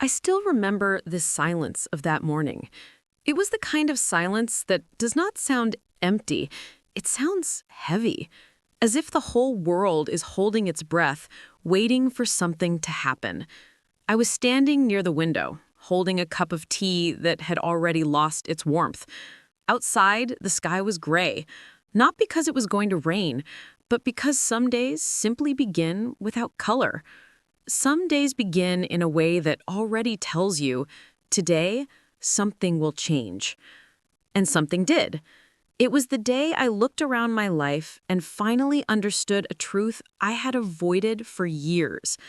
I still remember the silence of that morning. It was the kind of silence that does not sound empty. It sounds heavy, as if the whole world is holding its breath, waiting for something to happen. I was standing near the window, holding a cup of tea that had already lost its warmth. Outside, the sky was gray, not because it was going to rain, but because some days simply begin without color. Some days begin in a way that already tells you, today, something will change. And something did. It was the day I looked around my life and finally understood a truth I had avoided for years.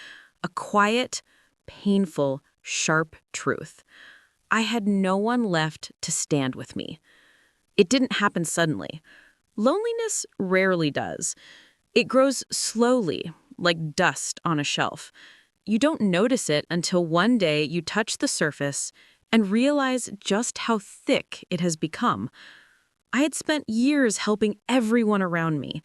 A quiet, painful, sharp truth. I had no one left to stand with me. It didn't happen suddenly. Loneliness rarely does. It grows slowly, like dust on a shelf. You don't notice it until one day you touch the surface and realize just how thick it has become. I had spent years helping everyone around me.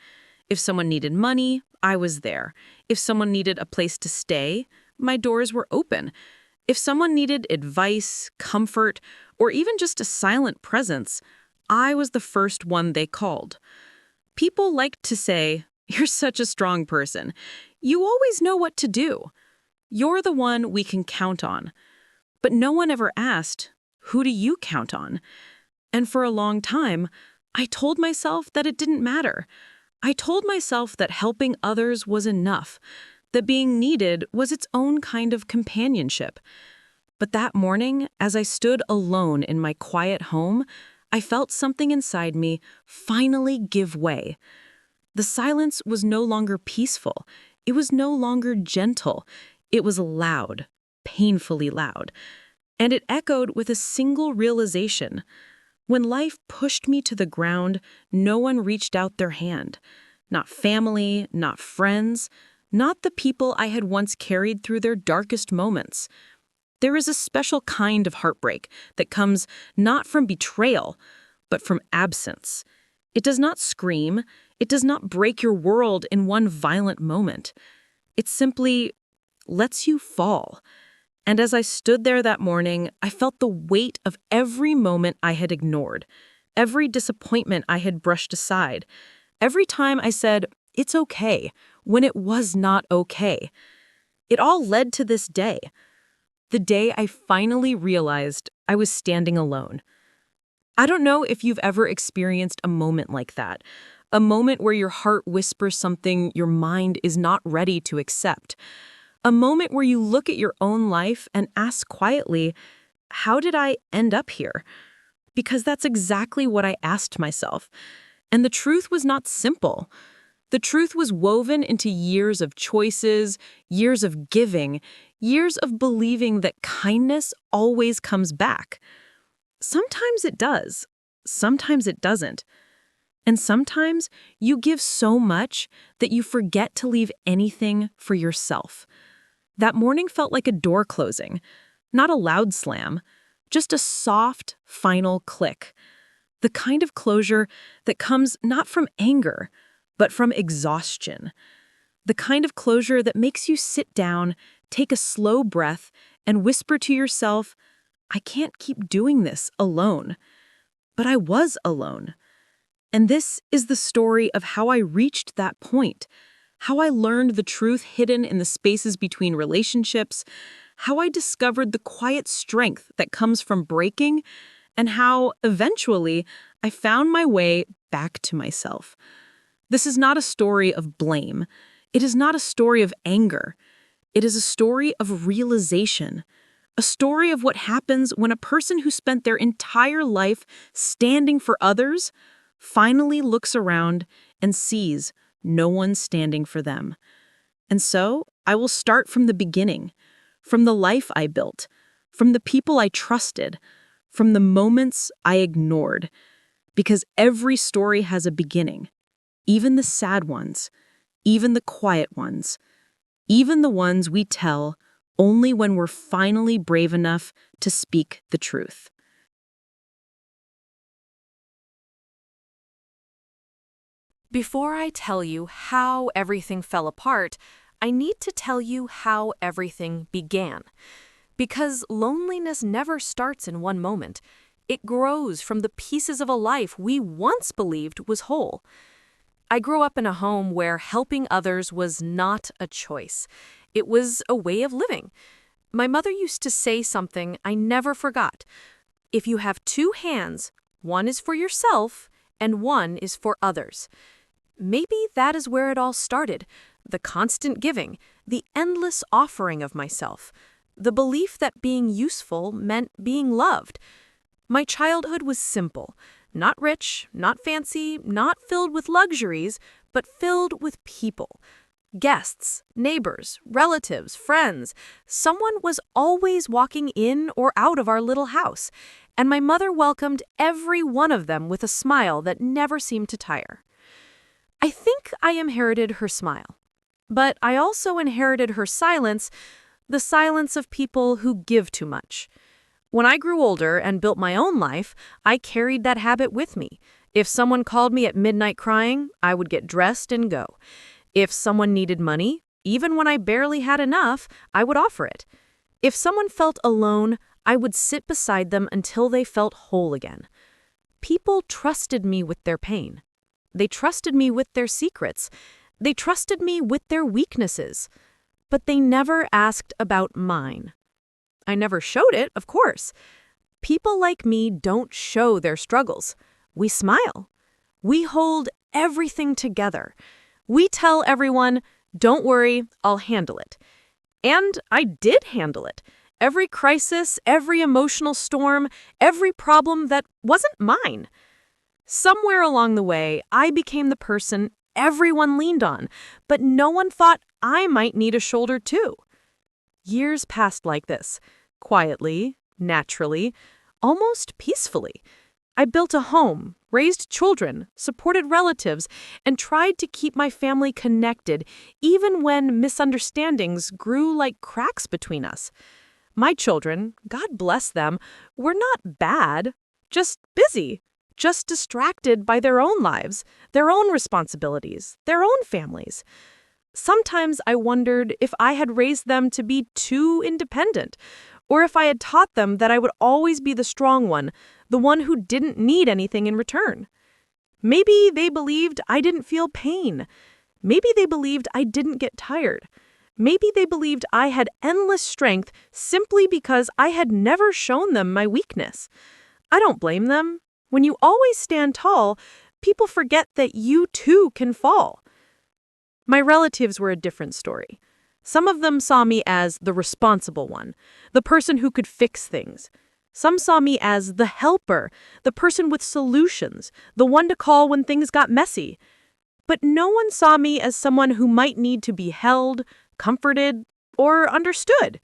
If someone needed money, I was there. If someone needed a place to stay, my doors were open. If someone needed advice, comfort, or even just a silent presence, I was the first one they called. People liked to say, "You're such a strong person. You always know what to do. You're the one we can count on." But no one ever asked, "Who do you count on?" And for a long time, I told myself that it didn't matter. I told myself that helping others was enough, that being needed was its own kind of companionship. But that morning, as I stood alone in my quiet home, I felt something inside me finally give way. The silence was no longer peaceful. It was no longer gentle. It was loud, painfully loud. And it echoed with a single realization. When life pushed me to the ground, no one reached out their hand. Not family, not friends, not the people I had once carried through their darkest moments. There is a special kind of heartbreak that comes not from betrayal, but from absence. It does not scream. It does not break your world in one violent moment. It simply lets you fall. And as I stood there that morning, I felt the weight of every moment I had ignored, every disappointment I had brushed aside, every time I said, "It's okay," when it was not okay. It all led to this day. The day I finally realized I was standing alone. I don't know if you've ever experienced a moment like that, a moment where your heart whispers something your mind is not ready to accept, a moment where you look at your own life and ask quietly, how did I end up here? Because that's exactly what I asked myself. And the truth was not simple. The truth was woven into years of choices, years of giving, years of believing that kindness always comes back. Sometimes it does. Sometimes it doesn't. And sometimes you give so much that you forget to leave anything for yourself. That morning felt like a door closing, not a loud slam, just a soft, final click. The kind of closure that comes not from anger, but from exhaustion. The kind of closure that makes you sit down, take a slow breath, and whisper to yourself, I can't keep doing this alone. But I was alone. And this is the story of how I reached that point, how I learned the truth hidden in the spaces between relationships, how I discovered the quiet strength that comes from breaking, and how, eventually, I found my way back to myself. This is not a story of blame. It is not a story of anger. It is a story of realization. A story of what happens when a person who spent their entire life standing for others finally looks around and sees no one standing for them. And so, I will start from the beginning, from the life I built, from the people I trusted, from the moments I ignored. Because every story has a beginning, even the sad ones, even the quiet ones, even the ones we tell only when we're finally brave enough to speak the truth. Before I tell you how everything fell apart, I need to tell you how everything began. Because loneliness never starts in one moment. It grows from the pieces of a life we once believed was whole. I grew up in a home where helping others was not a choice. It was a way of living. My mother used to say something I never forgot. If you have two hands, one is for yourself and one is for others. Maybe that is where it all started. The constant giving, the endless offering of myself, the belief that being useful meant being loved. My childhood was simple, not rich, not fancy, not filled with luxuries, but filled with people. Guests, neighbors, relatives, friends. Someone was always walking in or out of our little house, and my mother welcomed every one of them with a smile that never seemed to tire. I think I inherited her smile, but I also inherited her silence, the silence of people who give too much. When I grew older and built my own life, I carried that habit with me. If someone called me at midnight crying, I would get dressed and go. If someone needed money, even when I barely had enough, I would offer it. If someone felt alone, I would sit beside them until they felt whole again. People trusted me with their pain. They trusted me with their secrets. They trusted me with their weaknesses. But they never asked about mine. I never showed it, of course. People like me don't show their struggles. We smile. We hold everything together. We tell everyone, don't worry, I'll handle it. And I did handle it. Every crisis, every emotional storm, every problem that wasn't mine. Somewhere along the way, I became the person everyone leaned on, but no one thought I might need a shoulder too. Years passed like this, quietly, naturally, almost peacefully. I built a home, raised children, supported relatives, and tried to keep my family connected, even when misunderstandings grew like cracks between us. My children, God bless them, were not bad, just busy, just distracted by their own lives, their own responsibilities, their own families. Sometimes I wondered if I had raised them to be too independent, or if I had taught them that I would always be the strong one, the one who didn't need anything in return. Maybe they believed I didn't feel pain. Maybe they believed I didn't get tired. Maybe they believed I had endless strength simply because I had never shown them my weakness. I don't blame them. When you always stand tall, people forget that you too can fall. My relatives were a different story. Some of them saw me as the responsible one, the person who could fix things. Some saw me as the helper, the person with solutions, the one to call when things got messy. But no one saw me as someone who might need to be held, comforted, or understood.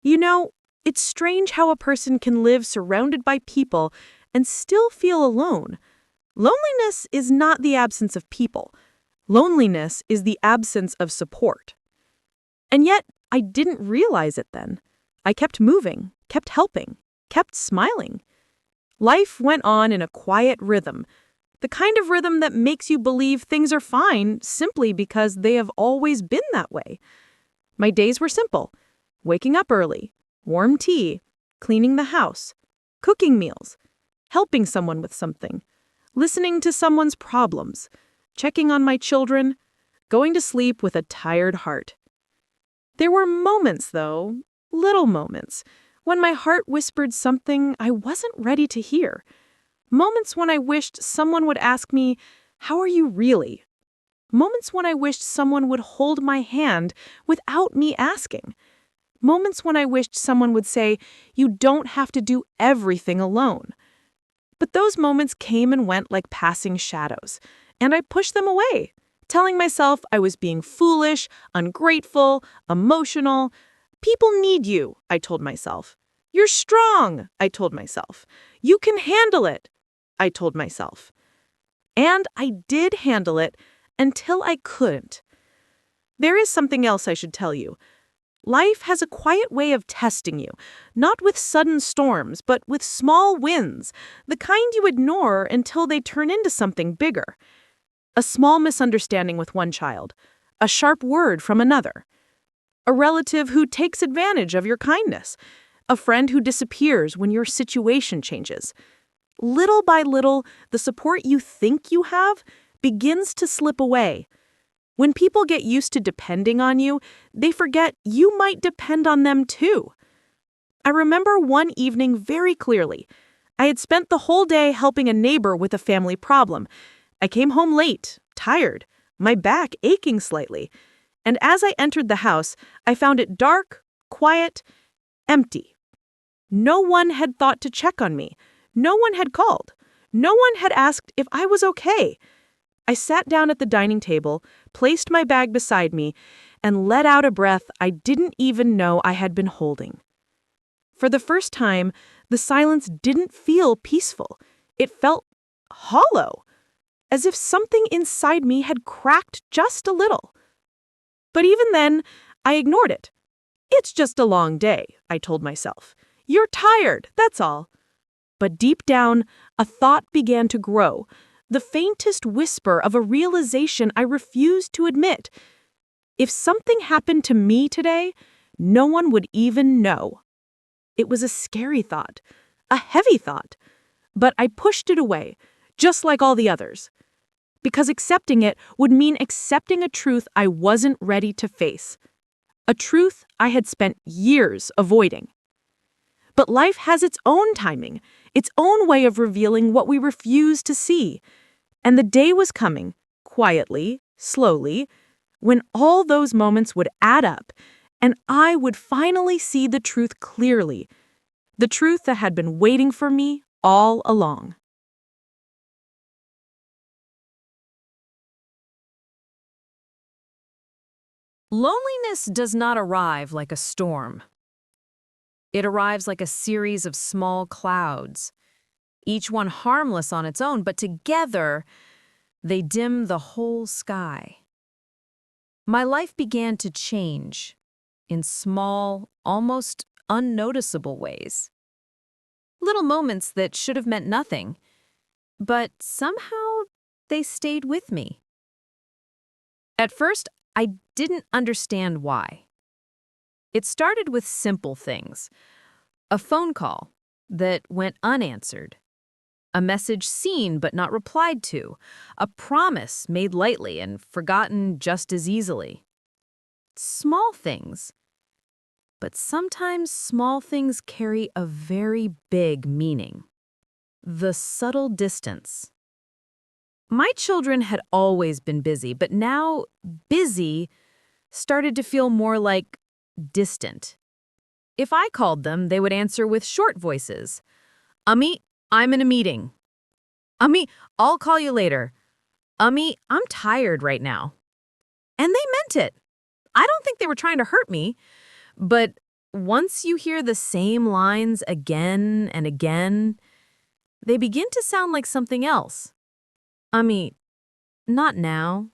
You know, it's strange how a person can live surrounded by people and still feel alone. Loneliness is not the absence of people. Loneliness is the absence of support. And yet, I didn't realize it then. I kept moving, kept helping, kept smiling. Life went on in a quiet rhythm, the kind of rhythm that makes you believe things are fine simply because they have always been that way. My days were simple: waking up early, warm tea, cleaning the house, cooking meals, helping someone with something, listening to someone's problems, checking on my children, going to sleep with a tired heart. There were moments, though, little moments, when my heart whispered something I wasn't ready to hear. Moments when I wished someone would ask me, "How are you really?" Moments when I wished someone would hold my hand without me asking. Moments when I wished someone would say, "You don't have to do everything alone." But those moments came and went like passing shadows, and I pushed them away, telling myself I was being foolish, ungrateful, emotional. People need you, I told myself. You're strong, I told myself. You can handle it, I told myself. And I did handle it until I couldn't. There is something else I should tell you. Life has a quiet way of testing you, not with sudden storms, but with small wins, the kind you ignore until they turn into something bigger. A small misunderstanding with one child, a sharp word from another, a relative who takes advantage of your kindness, a friend who disappears when your situation changes. Little by little, the support you think you have begins to slip away. When people get used to depending on you, they forget you might depend on them too. I remember one evening very clearly. I had spent the whole day helping a neighbor with a family problem. I came home late, tired, my back aching slightly. And as I entered the house, I found it dark, quiet, empty. No one had thought to check on me. No one had called. No one had asked if I was okay. I sat down at the dining table, placed my bag beside me, and let out a breath I didn't even know I had been holding. For the first time, the silence didn't feel peaceful. It felt hollow, as if something inside me had cracked just a little. But even then, I ignored it. It's just a long day, I told myself. You're tired, that's all. But deep down, a thought began to grow, the faintest whisper of a realization I refused to admit. If something happened to me today, no one would even know. It was a scary thought, a heavy thought, but I pushed it away, just like all the others. Because accepting it would mean accepting a truth I wasn't ready to face. A truth I had spent years avoiding. But life has its own timing, its own way of revealing what we refuse to see. And the day was coming, quietly, slowly, when all those moments would add up, and I would finally see the truth clearly, the truth that had been waiting for me all along. Loneliness does not arrive like a storm. It arrives like a series of small clouds, each one harmless on its own, but together they dim the whole sky. My life began to change in small, almost unnoticeable ways. Little moments that should have meant nothing, but somehow they stayed with me. At first, I didn't understand why. It started with simple things. A phone call that went unanswered. A message seen but not replied to. A promise made lightly and forgotten just as easily. Small things. But sometimes small things carry a very big meaning. The subtle distance. My children had always been busy, but now busy started to feel more like distant. If I called them, they would answer with short voices. Ummi, I'm in a meeting. Ummi, I'll call you later. Ummi, I'm tired right now. And they meant it. I don't think they were trying to hurt me. But once you hear the same lines again and again, they begin to sound like something else. Ummi, not now.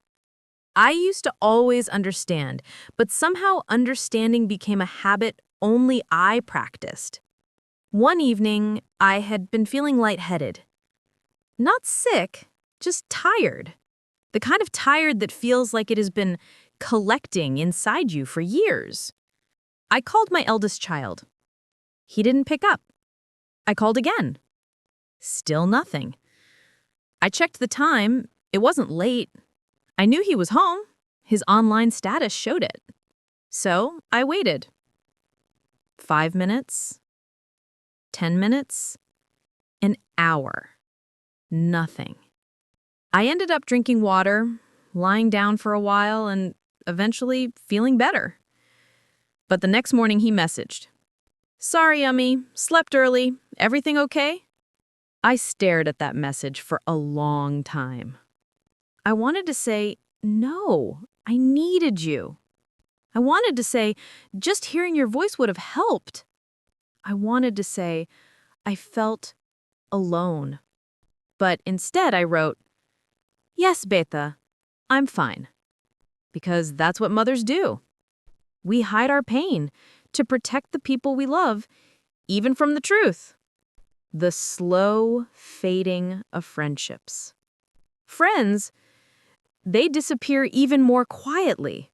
I used to always understand, but somehow understanding became a habit only I practiced. One evening, I had been feeling lightheaded. Not sick, just tired. The kind of tired that feels like it has been collecting inside you for years. I called my eldest child. He didn't pick up. I called again. Still nothing. I checked the time. It wasn't late. I knew he was home. His online status showed it. So I waited. 5 minutes, 10 minutes, an hour. Nothing. I ended up drinking water, lying down for a while, and eventually feeling better. But the next morning he messaged. Sorry, Ummi, slept early. Everything okay? I stared at that message for a long time. I wanted to say, no, I needed you. I wanted to say, just hearing your voice would have helped. I wanted to say, I felt alone. But instead I wrote, yes, Beta, I'm fine. Because that's what mothers do. We hide our pain to protect the people we love, even from the truth. The slow fading of friendships. Friends, they disappear even more quietly.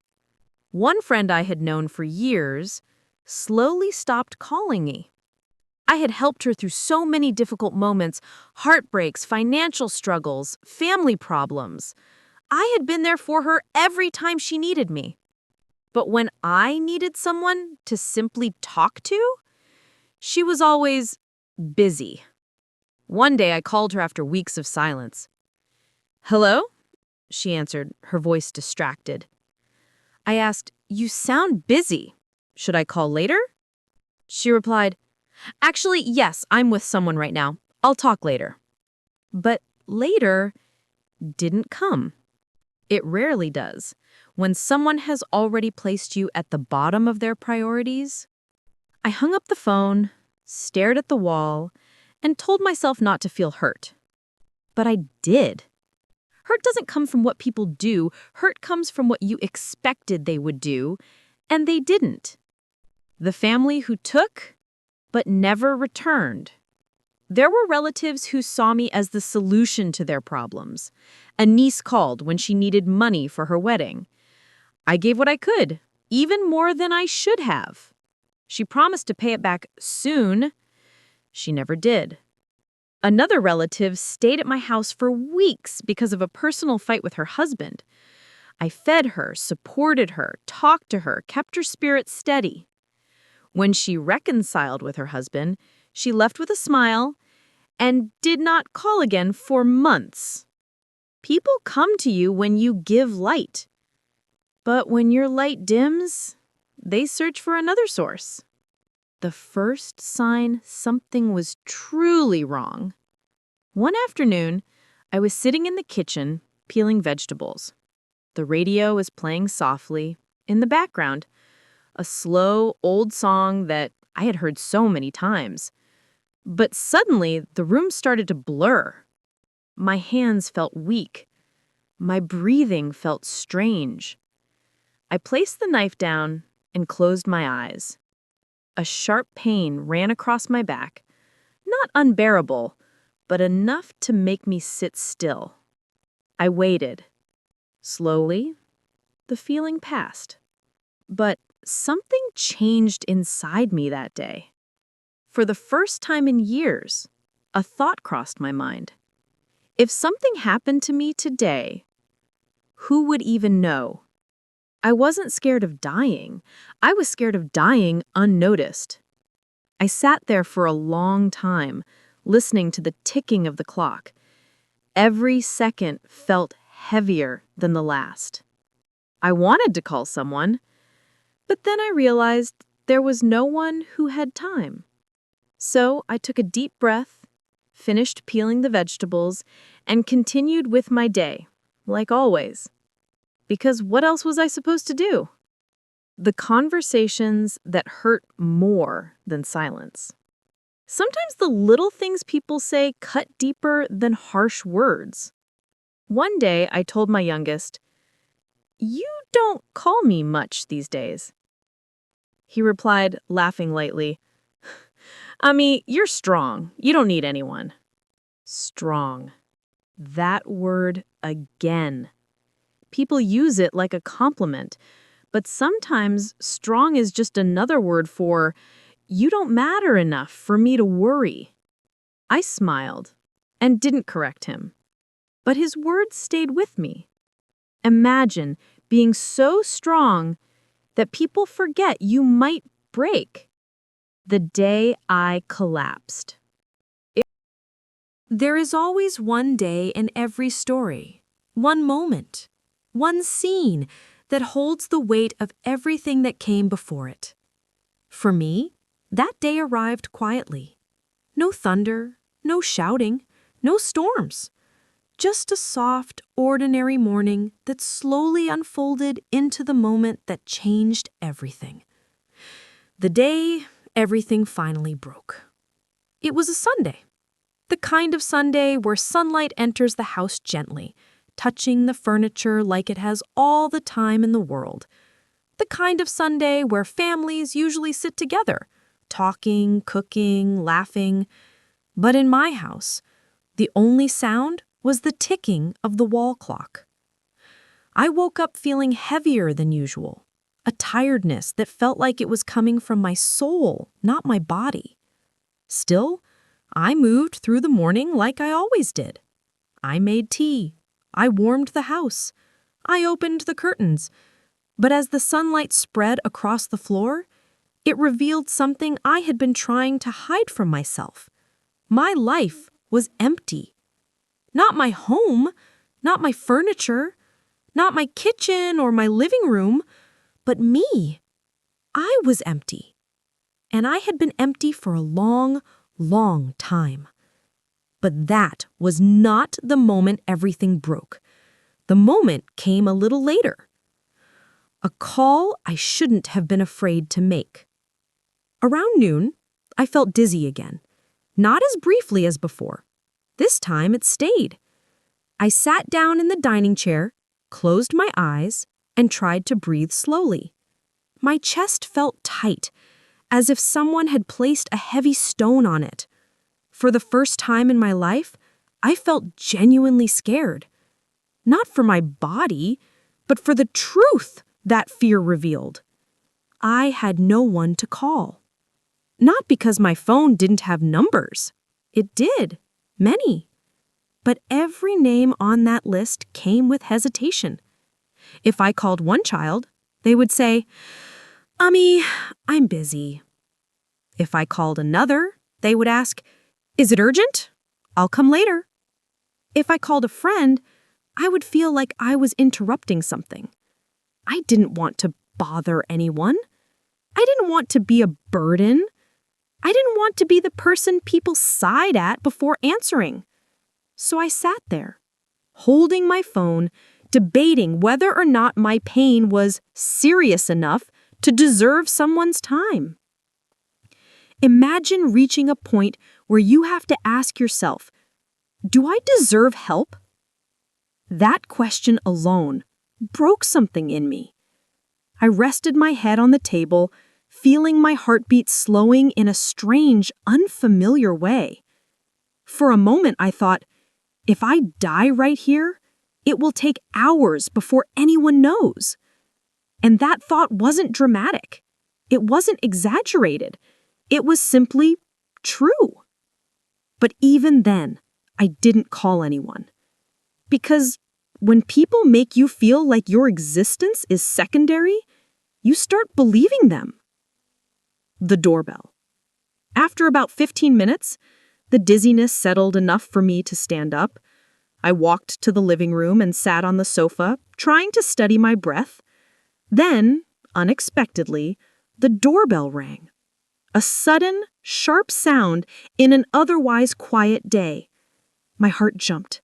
One friend I had known for years slowly stopped calling me. I had helped her through so many difficult moments, heartbreaks, financial struggles, family problems. I had been there for her every time she needed me. But when I needed someone to simply talk to, she was always busy. One day I called her after weeks of silence. "Hello?" she answered, her voice distracted. I asked, "You sound busy. Should I call later?" She replied, "Actually, yes, I'm with someone right now. I'll talk later." But later didn't come. It rarely does. When someone has already placed you at the bottom of their priorities, I hung up the phone, stared at the wall, and told myself not to feel hurt. But I did. Hurt doesn't come from what people do. Hurt comes from what you expected they would do, and they didn't. The family who took, but never returned. There were relatives who saw me as the solution to their problems. A niece called when she needed money for her wedding. I gave what I could, even more than I should have. She promised to pay it back soon. She never did. Another relative stayed at my house for weeks because of a personal fight with her husband. I fed her, supported her, talked to her, kept her spirits steady. When she reconciled with her husband, she left with a smile and did not call again for months. People come to you when you give light. But when your light dims, they search for another source. The first sign something was truly wrong. One afternoon, I was sitting in the kitchen, peeling vegetables. The radio was playing softly, in the background, a slow, old song that I had heard so many times. But suddenly, the room started to blur. My hands felt weak. My breathing felt strange. I placed the knife down and closed my eyes. A sharp pain ran across my back, not unbearable, but enough to make me sit still. I waited. Slowly, the feeling passed. But something changed inside me that day. For the first time in years, a thought crossed my mind. If something happened to me today, who would even know? I wasn't scared of dying. I was scared of dying unnoticed. I sat there for a long time, listening to the ticking of the clock. Every second felt heavier than the last. I wanted to call someone, but then I realized there was no one who had time. So I took a deep breath, finished peeling the vegetables, and continued with my day, like always. Because what else was I supposed to do? The conversations that hurt more than silence. Sometimes the little things people say cut deeper than harsh words. One day I told my youngest, "You don't call me much these days." He replied, laughing lightly, "Ami, you're strong. You don't need anyone." Strong. That word again. People use it like a compliment, but sometimes strong is just another word for, "You don't matter enough for me to worry." I smiled and didn't correct him, but his words stayed with me. Imagine being so strong that people forget you might break. The day I collapsed. There is always one day in every story, one moment, one scene that holds the weight of everything that came before it. For me, that day arrived quietly. No thunder, no shouting, no storms. Just a soft, ordinary morning that slowly unfolded into the moment that changed everything. The day everything finally broke. It was a Sunday. The kind of Sunday where sunlight enters the house gently, touching the furniture like it has all the time in the world. The kind of Sunday where families usually sit together, talking, cooking, laughing. But in my house, the only sound was the ticking of the wall clock. I woke up feeling heavier than usual, a tiredness that felt like it was coming from my soul, not my body. Still, I moved through the morning like I always did. I made tea. I warmed the house. I opened the curtains. But as the sunlight spread across the floor, it revealed something I had been trying to hide from myself. My life was empty. Not my home, not my furniture, not my kitchen or my living room, but me. I was empty. And I had been empty for a long, long time. But that was not the moment everything broke. The moment came a little later. A call I shouldn't have been afraid to make. Around noon, I felt dizzy again. Not as briefly as before. This time it stayed. I sat down in the dining chair, closed my eyes, and tried to breathe slowly. My chest felt tight, as if someone had placed a heavy stone on it. For the first time in my life, I felt genuinely scared. Not for my body, but for the truth that fear revealed. I had no one to call. Not because my phone didn't have numbers. It did, many. But every name on that list came with hesitation. If I called one child, they would say, I'm busy. If I called another, they would ask, is it urgent? I'll come later. If I called a friend, I would feel like I was interrupting something. I didn't want to bother anyone. I didn't want to be a burden. I didn't want to be the person people sighed at before answering. So I sat there, holding my phone, debating whether or not my pain was serious enough to deserve someone's time. Imagine reaching a point where you have to ask yourself, do I deserve help? That question alone broke something in me. I rested my head on the table, feeling my heartbeat slowing in a strange, unfamiliar way. For a moment I thought, if I die right here, it will take hours before anyone knows. And that thought wasn't dramatic. It wasn't exaggerated. It was simply true. But even then, I didn't call anyone. Because when people make you feel like your existence is secondary, you start believing them. The doorbell. After about 15 minutes, the dizziness settled enough for me to stand up. I walked to the living room and sat on the sofa, trying to steady my breath. Then, unexpectedly, the doorbell rang. A sudden, sharp sound in an otherwise quiet day. My heart jumped.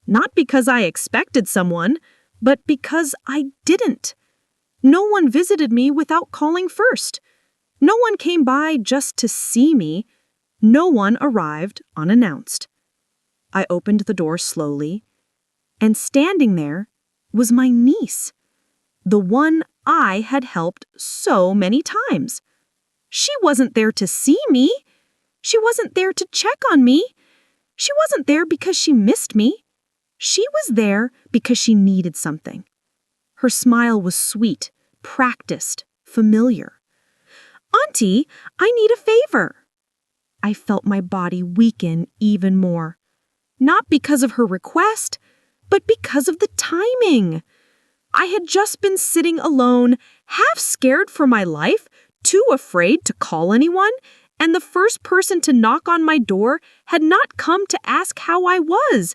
Not because I expected someone, but because I didn't. No one visited me without calling first. No one came by just to see me. No one arrived unannounced. I opened the door slowly, and standing there was my niece, the one I had helped so many times. She wasn't there to see me. She wasn't there to check on me. She wasn't there because she missed me. She was there because she needed something. Her smile was sweet, practiced, familiar. "Auntie, I need a favor." I felt my body weaken even more. Not because of her request, but because of the timing. I had just been sitting alone, half scared for my life, too afraid to call anyone, and the first person to knock on my door had not come to ask how I was.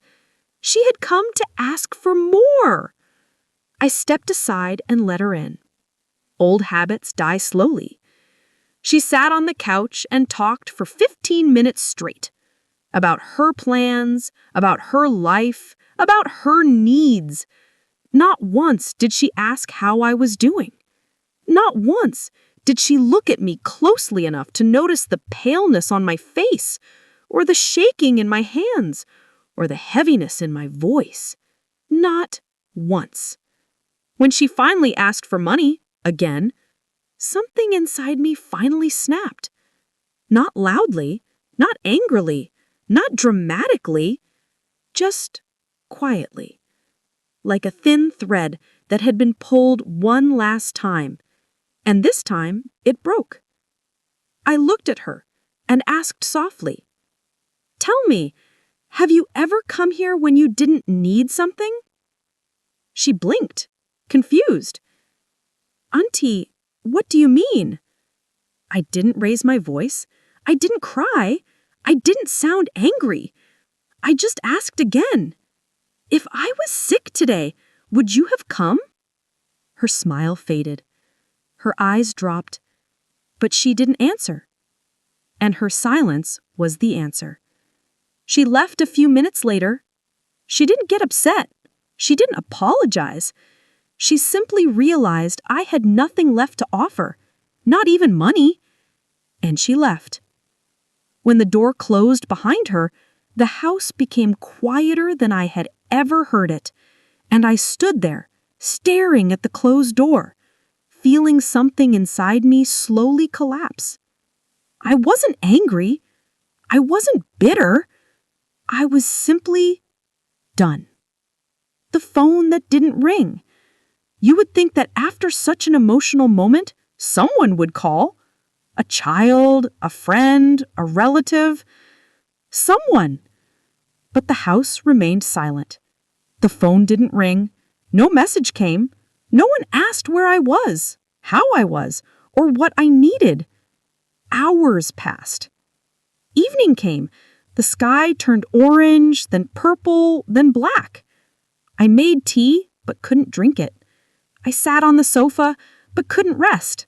She had come to ask for more. I stepped aside and let her in. Old habits die slowly. She sat on the couch and talked for 15 minutes straight. About her plans, about her life, about her needs. Not once did she ask how I was doing. Not once did she look at me closely enough to notice the paleness on my face, or the shaking in my hands, or the heaviness in my voice. Not once. When she finally asked for money, again, something inside me finally snapped. Not loudly, not angrily, not dramatically, just quietly. Like a thin thread that had been pulled one last time, And this time, it broke. I looked at her and asked softly, "Tell me, have you ever come here when you didn't need something?" She blinked, confused. "Auntie, what do you mean?" I didn't raise my voice. I didn't cry. I didn't sound angry. I just asked again, "If I was sick today, would you have come?" Her smile faded. Her eyes dropped, but she didn't answer. And her silence was the answer. She left a few minutes later. She didn't get upset. She didn't apologize. She simply realized I had nothing left to offer, not even money. And she left. When the door closed behind her, the house became quieter than I had ever heard it, and I stood there, staring at the closed door, feeling something inside me slowly collapse. I wasn't angry. I wasn't bitter. I was simply done. The phone that didn't ring. You would think that after such an emotional moment, someone would call. A child, a friend, a relative, someone. But the house remained silent. The phone didn't ring. No message came. No one asked where I was, how I was, or what I needed. Hours passed. Evening came. The sky turned orange, then purple, then black. I made tea, but couldn't drink it. I sat on the sofa, but couldn't rest.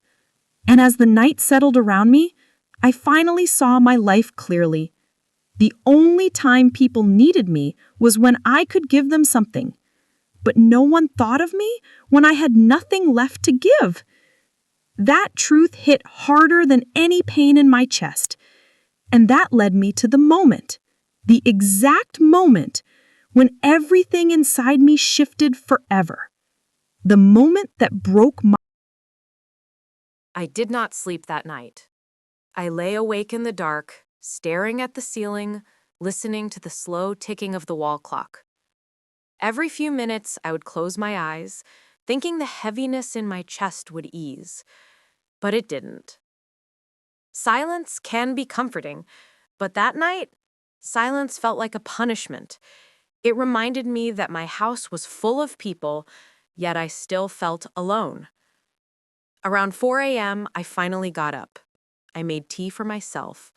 And as the night settled around me, I finally saw my life clearly. The only time people needed me was when I could give them something. But no one thought of me when I had nothing left to give. That truth hit harder than any pain in my chest. And that led me to the exact moment, when everything inside me shifted forever. The moment that broke my... I did not sleep that night. I lay awake in the dark, staring at the ceiling, listening to the slow ticking of the wall clock. Every few minutes, I would close my eyes, thinking the heaviness in my chest would ease. But it didn't. Silence can be comforting, but that night, silence felt like a punishment. It reminded me that my house was full of people, yet I still felt alone. Around 4 a.m., I finally got up. I made tea for myself.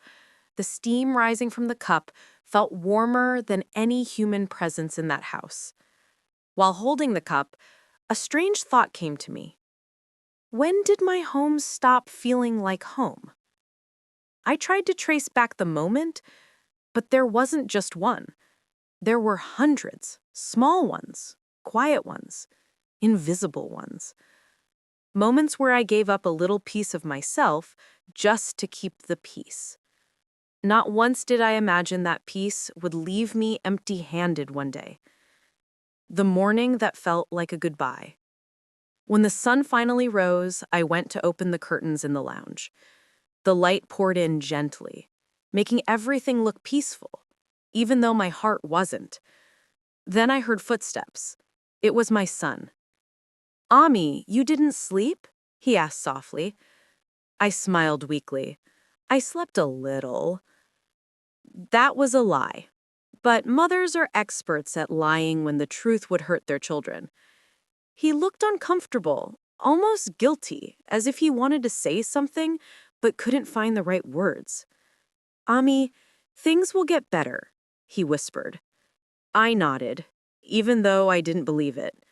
The steam rising from the cup felt warmer than any human presence in that house. While holding the cup, a strange thought came to me. When did my home stop feeling like home? I tried to trace back the moment, but there wasn't just one. There were hundreds, small ones, quiet ones, invisible ones. Moments where I gave up a little piece of myself just to keep the peace. Not once did I imagine that peace would leave me empty-handed one day. The morning that felt like a goodbye. When the sun finally rose, I went to open the curtains in the lounge. The light poured in gently, making everything look peaceful, even though my heart wasn't. Then I heard footsteps. It was my son. "Ami, you didn't sleep?" he asked softly. I smiled weakly. I slept a little. That was a lie. But mothers are experts at lying when the truth would hurt their children. He looked uncomfortable, almost guilty, as if he wanted to say something but couldn't find the right words. "Ami, things will get better," he whispered. I nodded, even though I didn't believe it.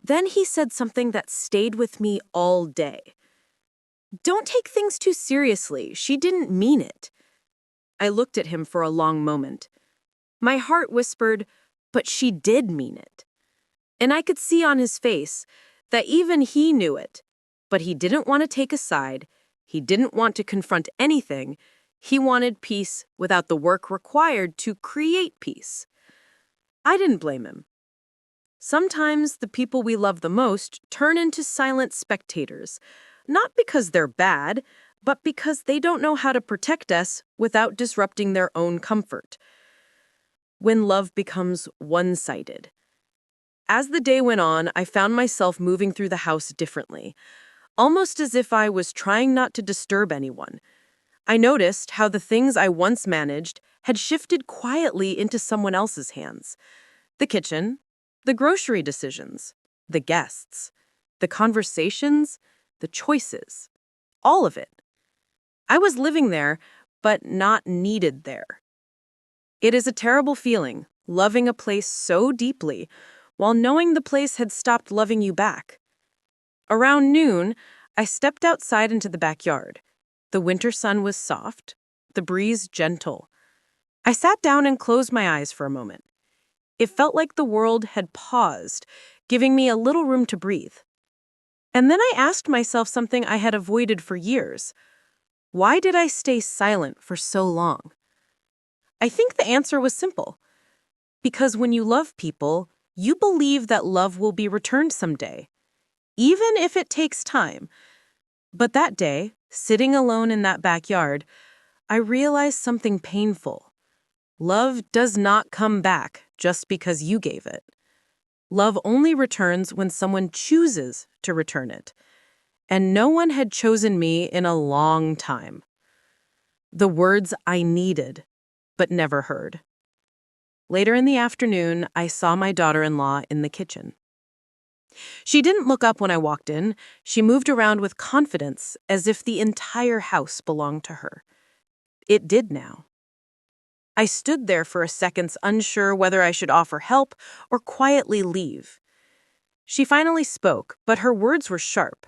Then he said something that stayed with me all day. "Don't take things too seriously. She didn't mean it." I looked at him for a long moment. My heart whispered, but she did mean it. And I could see on his face that even he knew it, but he didn't want to take a side. He didn't want to confront anything. He wanted peace without the work required to create peace. I didn't blame him. Sometimes the people we love the most turn into silent spectators, not because they're bad, but because they don't know how to protect us without disrupting their own comfort. When love becomes one-sided. As the day went on, I found myself moving through the house differently. almost as if I was trying not to disturb anyone. I noticed how the things I once managed had shifted quietly into someone else's hands. The kitchen, the grocery decisions, the guests, the conversations, the choices, all of it. I was living there, but not needed there. It is a terrible feeling, loving a place so deeply, while knowing the place had stopped loving you back. Around noon, I stepped outside into the backyard. The winter sun was soft, the breeze gentle. I sat down and closed my eyes for a moment. It felt like the world had paused, giving me a little room to breathe. And then I asked myself something I had avoided for years. Why did I stay silent for so long? I think the answer was simple. Because when you love people, you believe that love will be returned someday, even if it takes time. But that day, sitting alone in that backyard, I realized something painful. Love does not come back just because you gave it. Love only returns when someone chooses to return it. And no one had chosen me in a long time. The words I needed, but never heard. Later in the afternoon, I saw my daughter-in-law in the kitchen. She didn't look up when I walked in. She moved around with confidence, as if the entire house belonged to her. It did now. I stood there for a second, unsure whether I should offer help or quietly leave. She finally spoke, but her words were sharp.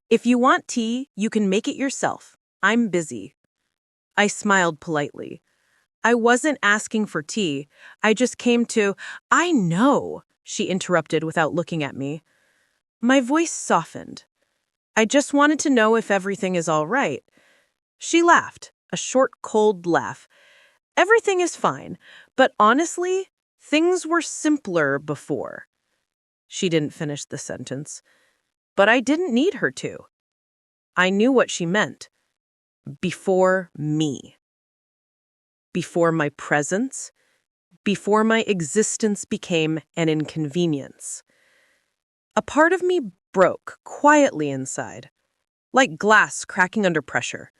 "If you want tea, you can make it yourself. I'm busy." I smiled politely. I wasn't asking for tea. I just came to— "I know," she interrupted without looking at me. My voice softened. "I just wanted to know if everything is all right." She laughed, a short, cold laugh. "Everything is fine, but honestly, things were simpler before." She didn't finish the sentence. But I didn't need her to. I knew what she meant. Before me. Before my presence. Before my existence became an inconvenience. A part of me broke quietly inside, like glass cracking under pressure.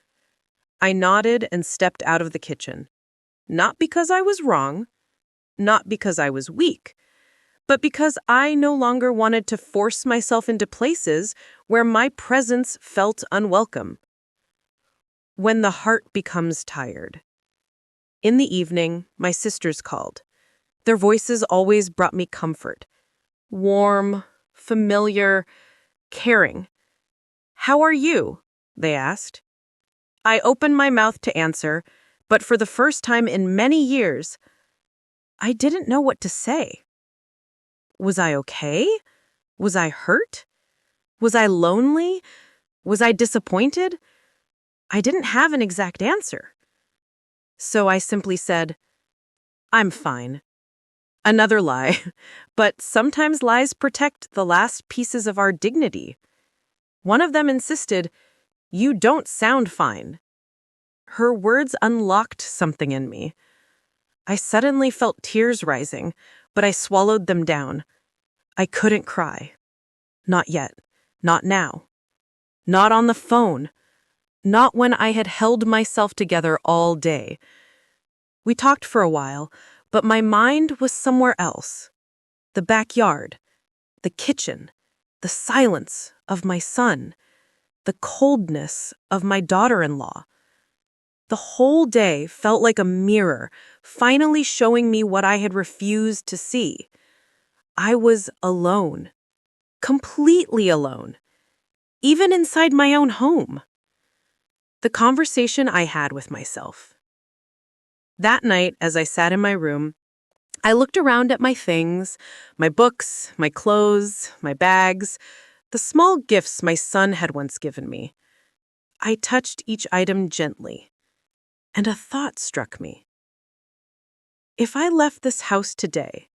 I nodded and stepped out of the kitchen. Not because I was wrong, not because I was weak, but because I no longer wanted to force myself into places where my presence felt unwelcome. When the heart becomes tired. In the evening, my sisters called. Their voices always brought me comfort. Warm, familiar, caring. "How are you?" they asked. I opened my mouth to answer, but for the first time in many years, I didn't know what to say. Was I okay? Was I hurt? Was I lonely? Was I disappointed? I didn't have an exact answer. So I simply said, "I'm fine." Another lie, but sometimes lies protect the last pieces of our dignity. One of them insisted, "You don't sound fine." Her words unlocked something in me. I suddenly felt tears rising, but I swallowed them down. I couldn't cry. Not yet. Not now. Not on the phone. Not when I had held myself together all day. We talked for a while, but my mind was somewhere else. The backyard, the kitchen, the silence of my son, the coldness of my daughter-in-law. The whole day felt like a mirror, finally showing me what I had refused to see. I was alone. Completely alone. Even inside my own home. The conversation I had with myself. That night, as I sat in my room, I looked around at my things, my books, my clothes, my bags, the small gifts my son had once given me. I touched each item gently, and a thought struck me. If I left this house today,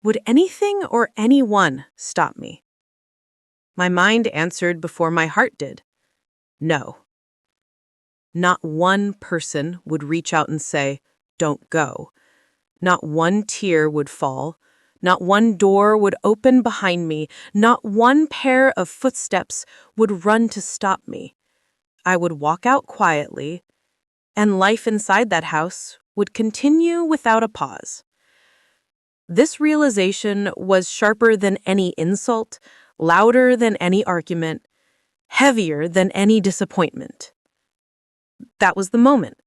would anything or anyone stop me? My mind answered before my heart did. No. Not one person would reach out and say, "Don't go." Not one tear would fall. Not one door would open behind me. Not one pair of footsteps would run to stop me. I would walk out quietly, and life inside that house would continue without a pause. This realization was sharper than any insult, louder than any argument, heavier than any disappointment. That was the moment.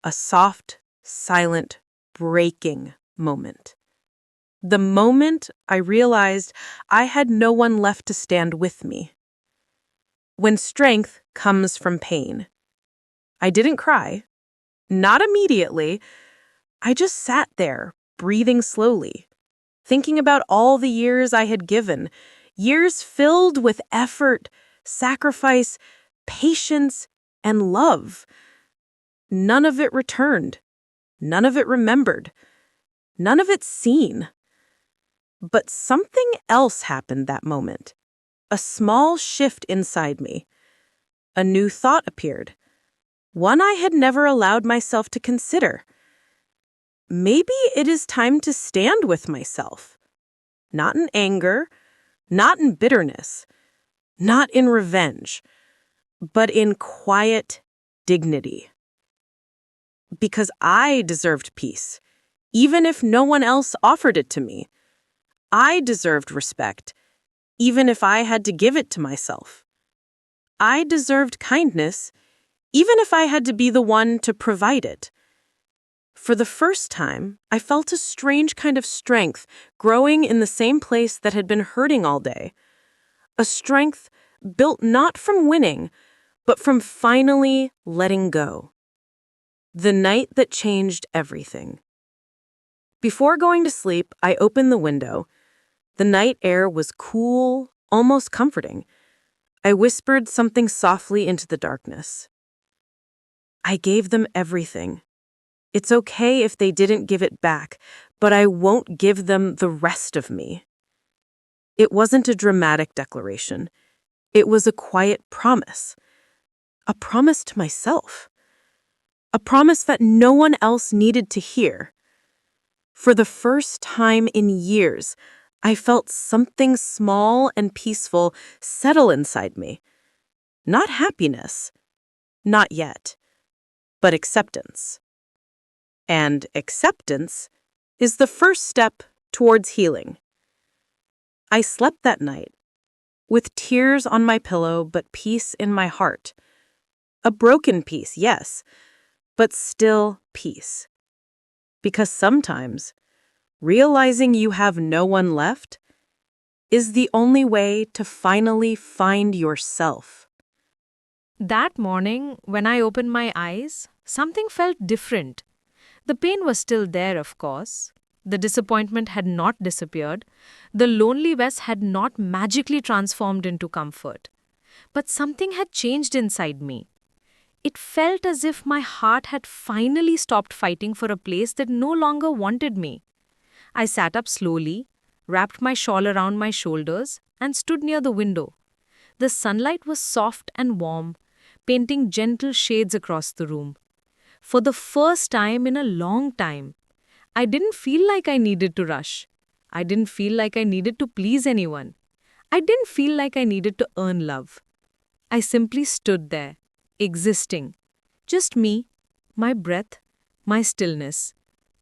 A soft, silent, breaking moment. The moment I realized I had no one left to stand with me. When strength comes from pain. I didn't cry. Not immediately. I just sat there, breathing slowly, thinking about all the years I had given, years filled with effort, sacrifice, patience, and love. None of it returned. None of it remembered. None of it seen. But something else happened that moment. A small shift inside me. A new thought appeared. One I had never allowed myself to consider. Maybe it is time to stand with myself. Not in anger, not in bitterness, not in revenge, but in quiet dignity. Because I deserved peace, even if no one else offered it to me. I deserved respect, even if I had to give it to myself. I deserved kindness, even if I had to be the one to provide it. For the first time, I felt a strange kind of strength growing in the same place that had been hurting all day. A strength built not from winning, but from finally letting go. The night that changed everything. Before going to sleep, I opened the window. The night air was cool, almost comforting. I whispered something softly into the darkness. I gave them everything. It's okay if they didn't give it back, but I won't give them the rest of me. It wasn't a dramatic declaration. It was a quiet promise. A promise to myself. A promise that no one else needed to hear. For the first time in years, I felt something small and peaceful settle inside me. Not happiness. Not yet. But acceptance. And acceptance is the first step towards healing. I slept that night, with tears on my pillow but peace in my heart. A broken peace, yes, but still peace. Because sometimes, realizing you have no one left is the only way to finally find yourself. That morning, when I opened my eyes, something felt different. The pain was still there, of course. The disappointment had not disappeared. The loneliness had not magically transformed into comfort. But something had changed inside me. It felt as if my heart had finally stopped fighting for a place that no longer wanted me. I sat up slowly, wrapped my shawl around my shoulders, and stood near the window. The sunlight was soft and warm, painting gentle shades across the room. For the first time in a long time, I didn't feel like I needed to rush. I didn't feel like I needed to please anyone. I didn't feel like I needed to earn love. I simply stood there, existing. Just me, my breath, my stillness.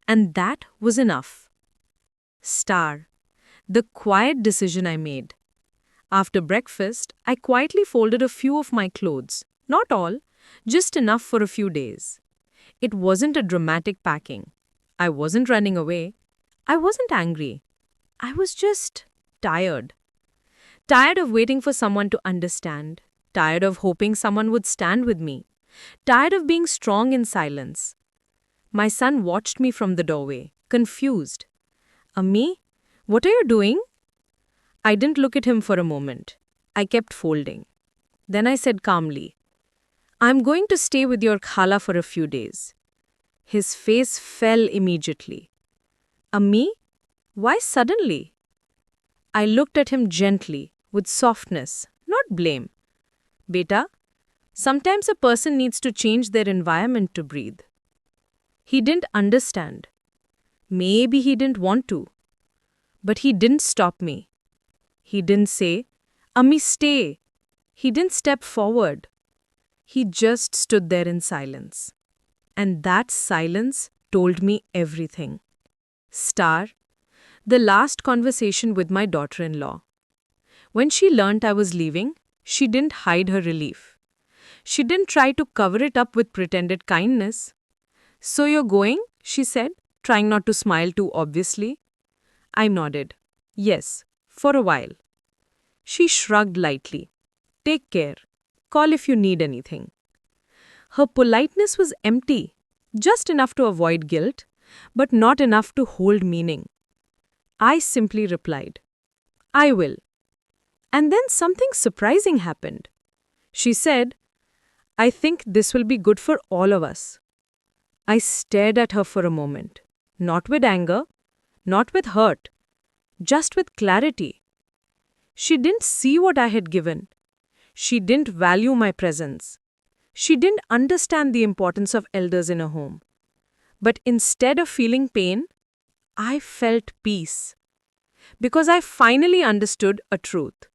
And that was enough. Star. The quiet decision I made. After breakfast, I quietly folded a few of my clothes. Not all, just enough for a few days. It wasn't a dramatic packing. I wasn't running away. I wasn't angry. I was just tired. Tired of waiting for someone to understand. Tired of hoping someone would stand with me. Tired of being strong in silence. My son watched me from the doorway, confused. Ammi, what are you doing? I didn't look at him for a moment. I kept folding. Then I said calmly, I'm going to stay with your khala for a few days. His face fell immediately. Ammi, why suddenly? I looked at him gently, with softness, not blame. Beta, sometimes a person needs to change their environment to breathe. He didn't understand. Maybe he didn't want to. But he didn't stop me. He didn't say, Ammi, stay. He didn't step forward. He just stood there in silence. And that silence told me everything. Star, the last conversation with my daughter-in-law. When she learnt I was leaving, she didn't hide her relief. She didn't try to cover it up with pretended kindness. So you're going? She said, trying not to smile too obviously. I nodded. Yes, for a while. She shrugged lightly. Take care. Call if you need anything. Her politeness was empty, just enough to avoid guilt, but not enough to hold meaning. I simply replied, I will. And then something surprising happened. She said, I think this will be good for all of us. I stared at her for a moment, not with anger, not with hurt, just with clarity. She didn't see what I had given. She didn't value my presence. She didn't understand the importance of elders in a home. But instead of feeling pain, I felt peace. Because I finally understood a truth.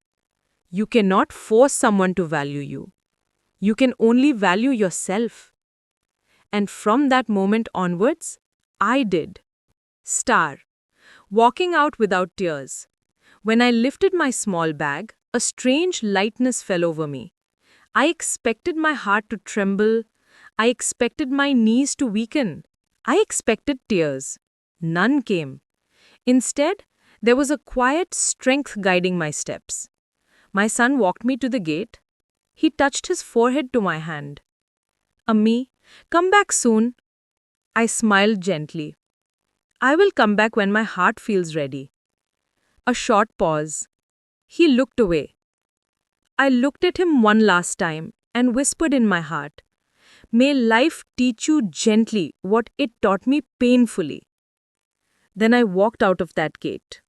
You cannot force someone to value you. You can only value yourself. And from that moment onwards, I did. Star. Walking out without tears. When I lifted my small bag, a strange lightness fell over me. I expected my heart to tremble. I expected my knees to weaken. I expected tears. None came. Instead, there was a quiet strength guiding my steps. My son walked me to the gate. He touched his forehead to my hand. Ammi, come back soon. I smiled gently. I will come back when my heart feels ready. A short pause. He looked away. I looked at him one last time and whispered in my heart, May life teach you gently what it taught me painfully. Then I walked out of that gate.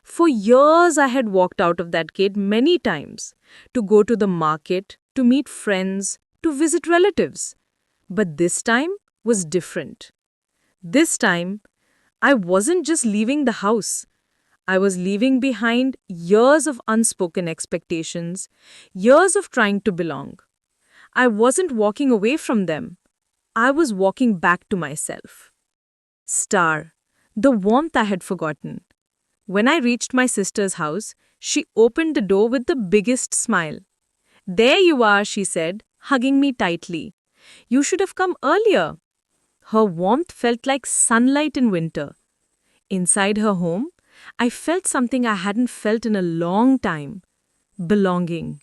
For years I had walked out of that gate many times, to go to the market, to meet friends, to visit relatives. But this time was different. This time, I wasn't just leaving the house. I was leaving behind years of unspoken expectations, years of trying to belong. I wasn't walking away from them. I was walking back to myself. Star, the warmth I had forgotten. When I reached my sister's house, she opened the door with the biggest smile. There you are, she said, hugging me tightly. You should have come earlier. Her warmth felt like sunlight in winter. Inside her home, I felt something I hadn't felt in a long time. Belonging.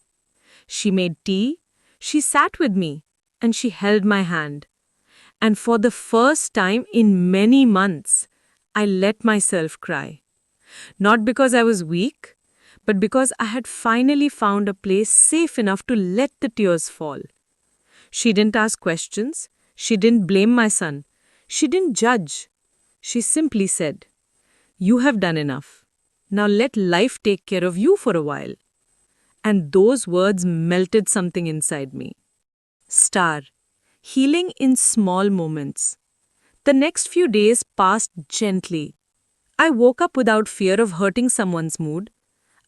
She made tea, she sat with me, and she held my hand. And for the first time in many months, I let myself cry. Not because I was weak, but because I had finally found a place safe enough to let the tears fall. She didn't ask questions. She didn't blame my son. She didn't judge. She simply said, You have done enough. Now let life take care of you for a while. And those words melted something inside me. Star. Healing in small moments. The next few days passed gently. I woke up without fear of hurting someone's mood.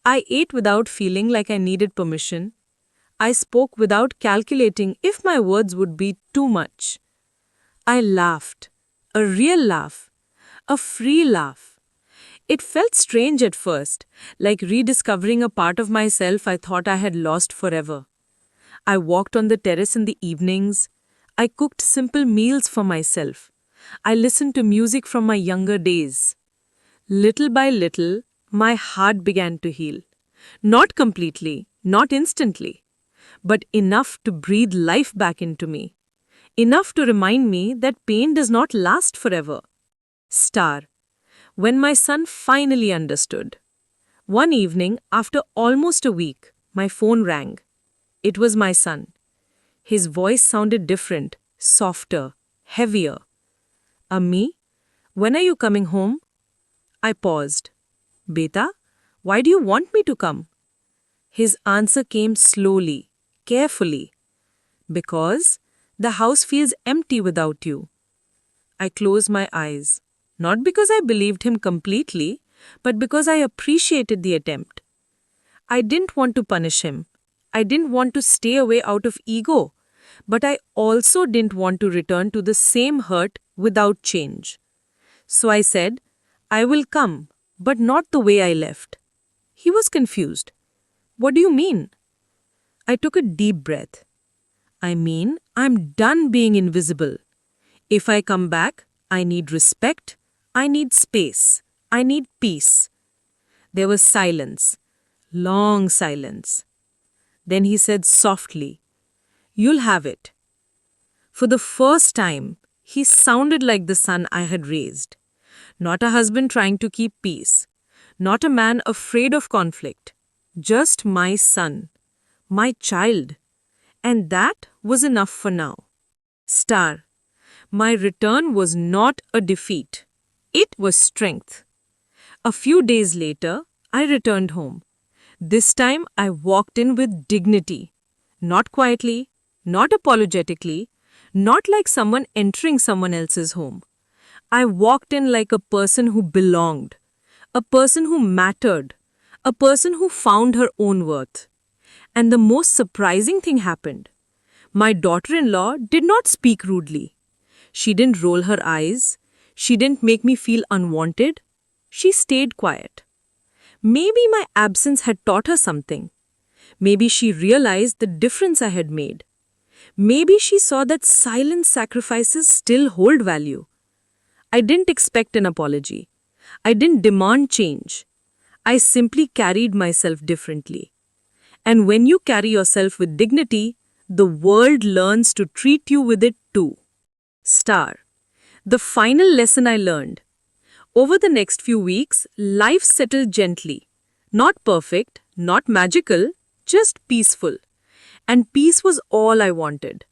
I ate without feeling like I needed permission. I spoke without calculating if my words would be too much. I laughed. A real laugh. A free laugh. It felt strange at first, like rediscovering a part of myself I thought I had lost forever. I walked on the terrace in the evenings. I cooked simple meals for myself. I listened to music from my younger days. Little by little, my heart began to heal. Not completely, not instantly, but enough to breathe life back into me. Enough to remind me that pain does not last forever. Star. When my son finally understood. One evening, after almost a week, my phone rang. It was my son. His voice sounded different, softer, heavier. Ammi, when are you coming home? I paused. Beta, why do you want me to come? His answer came slowly, carefully. Because the house feels empty without you. I closed my eyes. Not because I believed him completely, but because I appreciated the attempt. I didn't want to punish him. I didn't want to stay away out of ego. But I also didn't want to return to the same hurt without change. So I said, I will come, but not the way I left. He was confused. What do you mean? I took a deep breath. I mean, I'm done being invisible. If I come back, I need respect, I need space, I need peace. There was silence, long silence. Then he said softly, You'll have it. For the first time, he sounded like the son I had raised. Not a husband trying to keep peace. Not a man afraid of conflict. Just my son. My child. And that was enough for now. Star. My return was not a defeat. It was strength. A few days later, I returned home. This time I walked in with dignity. Not quietly, not apologetically, not like someone entering someone else's home. I walked in like a person who belonged, a person who mattered, a person who found her own worth. And the most surprising thing happened. My daughter-in-law did not speak rudely. She didn't roll her eyes. She didn't make me feel unwanted. She stayed quiet. Maybe my absence had taught her something. Maybe she realized the difference I had made. Maybe she saw that silent sacrifices still hold value. I didn't expect an apology. I didn't demand change. I simply carried myself differently. And when you carry yourself with dignity, the world learns to treat you with it too. Star. The final lesson I learned. Over the next few weeks, life settled gently. Not perfect, not magical, just peaceful. And peace was all I wanted.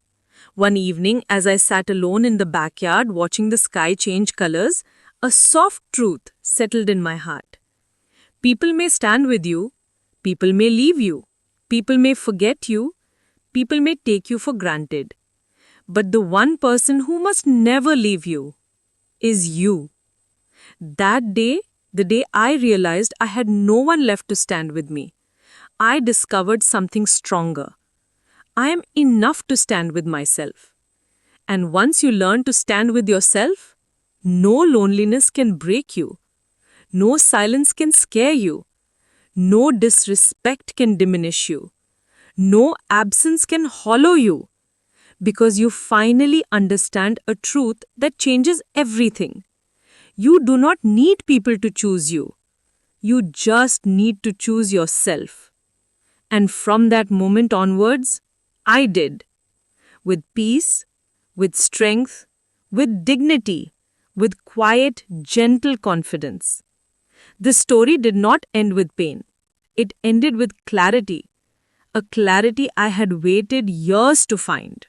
One evening, as I sat alone in the backyard watching the sky change colors, a soft truth settled in my heart. People may stand with you, people may leave you, people may forget you, people may take you for granted. But the one person who must never leave you is you. That day, the day I realized I had no one left to stand with me, I discovered something stronger. I am enough to stand with myself. And once you learn to stand with yourself, no loneliness can break you. No silence can scare you. No disrespect can diminish you. No absence can hollow you. Because you finally understand a truth that changes everything. You do not need people to choose you. You just need to choose yourself. And from that moment onwards, I did. With peace, with strength, with dignity, with quiet, gentle confidence. The story did not end with pain. It ended with clarity. A clarity I had waited years to find.